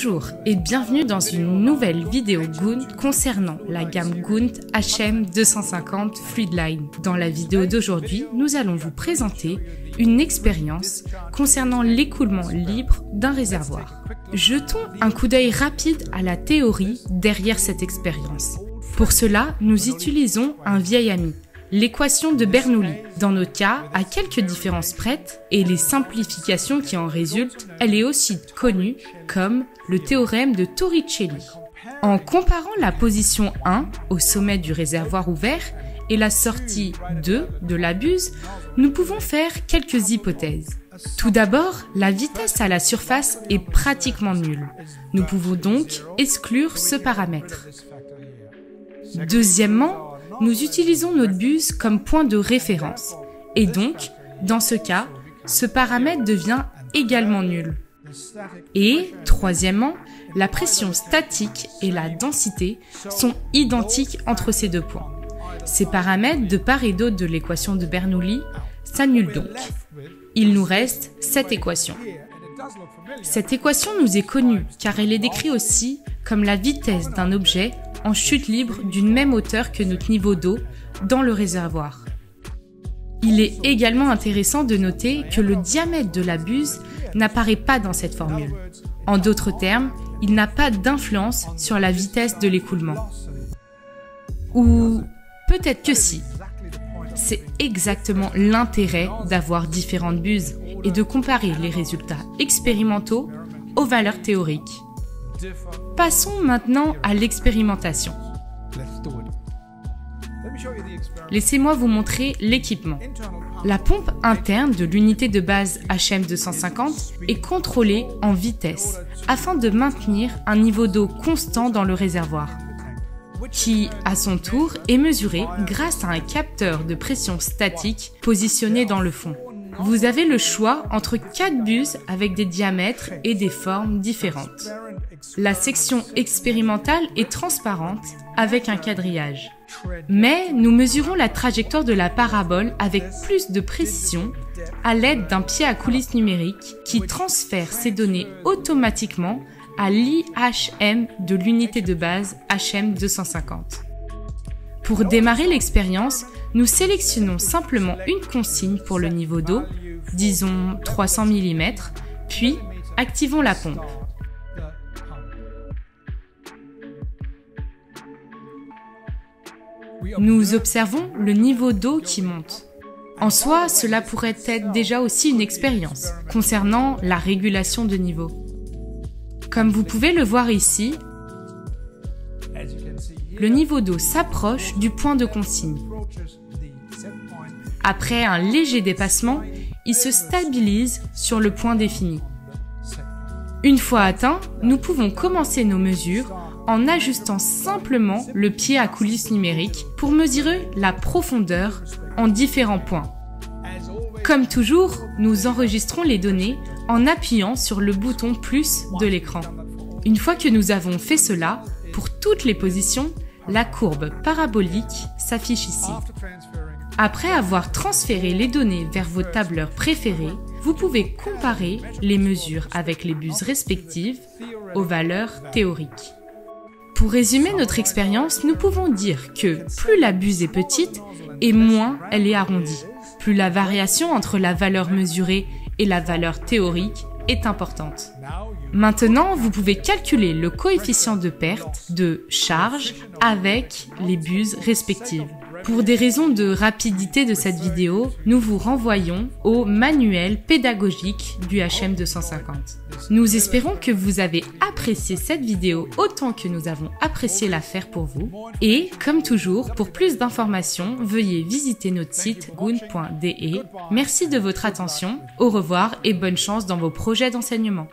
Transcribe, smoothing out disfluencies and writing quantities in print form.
Bonjour et bienvenue dans une nouvelle vidéo Goont concernant la gamme Goont HM250 Fluidline. Dans la vidéo d'aujourd'hui, nous allons vous présenter une expérience concernant l'écoulement libre d'un réservoir. Jetons un coup d'œil rapide à la théorie derrière cette expérience. Pour cela, nous utilisons un vieil ami, l'équation de Bernoulli. Dans notre cas, à quelques différences près, et les simplifications qui en résultent, elle est aussi connue comme le théorème de Torricelli. En comparant la position 1 au sommet du réservoir ouvert et la sortie 2 de la buse, nous pouvons faire quelques hypothèses. Tout d'abord, la vitesse à la surface est pratiquement nulle. Nous pouvons donc exclure ce paramètre. Deuxièmement, nous utilisons notre buse comme point de référence. Et donc, dans ce cas, ce paramètre devient également nul. Et, troisièmement, la pression statique et la densité sont identiques entre ces deux points. Ces paramètres de part et d'autre de l'équation de Bernoulli s'annulent donc. Il nous reste cette équation. Cette équation nous est connue car elle est décrite aussi comme la vitesse d'un objet en chute libre d'une même hauteur que notre niveau d'eau dans le réservoir. Il est également intéressant de noter que le diamètre de la buse n'apparaît pas dans cette formule. En d'autres termes, il n'a pas d'influence sur la vitesse de l'écoulement. Ou peut-être que si. C'est exactement l'intérêt d'avoir différentes buses et de comparer les résultats expérimentaux aux valeurs théoriques. Passons maintenant à l'expérimentation. Laissez-moi vous montrer l'équipement. La pompe interne de l'unité de base HM250 est contrôlée en vitesse afin de maintenir un niveau d'eau constant dans le réservoir, qui, à son tour, est mesuré grâce à un capteur de pression statique positionné dans le fond. Vous avez le choix entre 4 buses avec des diamètres et des formes différentes. La section expérimentale est transparente avec un quadrillage. Mais nous mesurons la trajectoire de la parabole avec plus de précision à l'aide d'un pied à coulisse numérique qui transfère ces données automatiquement à l'IHM de l'unité de base HM250. Pour démarrer l'expérience, nous sélectionnons simplement une consigne pour le niveau d'eau, disons 300 mm, puis activons la pompe. Nous observons le niveau d'eau qui monte. En soi, cela pourrait être déjà aussi une expérience concernant la régulation de niveau. Comme vous pouvez le voir ici, le niveau d'eau s'approche du point de consigne. Après un léger dépassement, il se stabilise sur le point défini. Une fois atteint, nous pouvons commencer nos mesures en ajustant simplement le pied à coulisse numérique pour mesurer la profondeur en différents points. Comme toujours, nous enregistrons les données en appuyant sur le bouton plus de l'écran. Une fois que nous avons fait cela, pour toutes les positions, la courbe parabolique s'affiche ici. Après avoir transféré les données vers vos tableurs préférés, vous pouvez comparer les mesures avec les buses respectives aux valeurs théoriques. Pour résumer notre expérience, nous pouvons dire que plus la buse est petite et moins elle est arrondie. Plus la variation entre la valeur mesurée et la valeur théorique est importante. Maintenant, vous pouvez calculer le coefficient de perte de charge avec les buses respectives. Pour des raisons de rapidité de cette vidéo, nous vous renvoyons au manuel pédagogique du HM250. Nous espérons que vous avez apprécié cette vidéo autant que nous avons apprécié la faire pour vous. Et, comme toujours, pour plus d'informations, veuillez visiter notre site goont.de. Merci de votre attention, au revoir et bonne chance dans vos projets d'enseignement.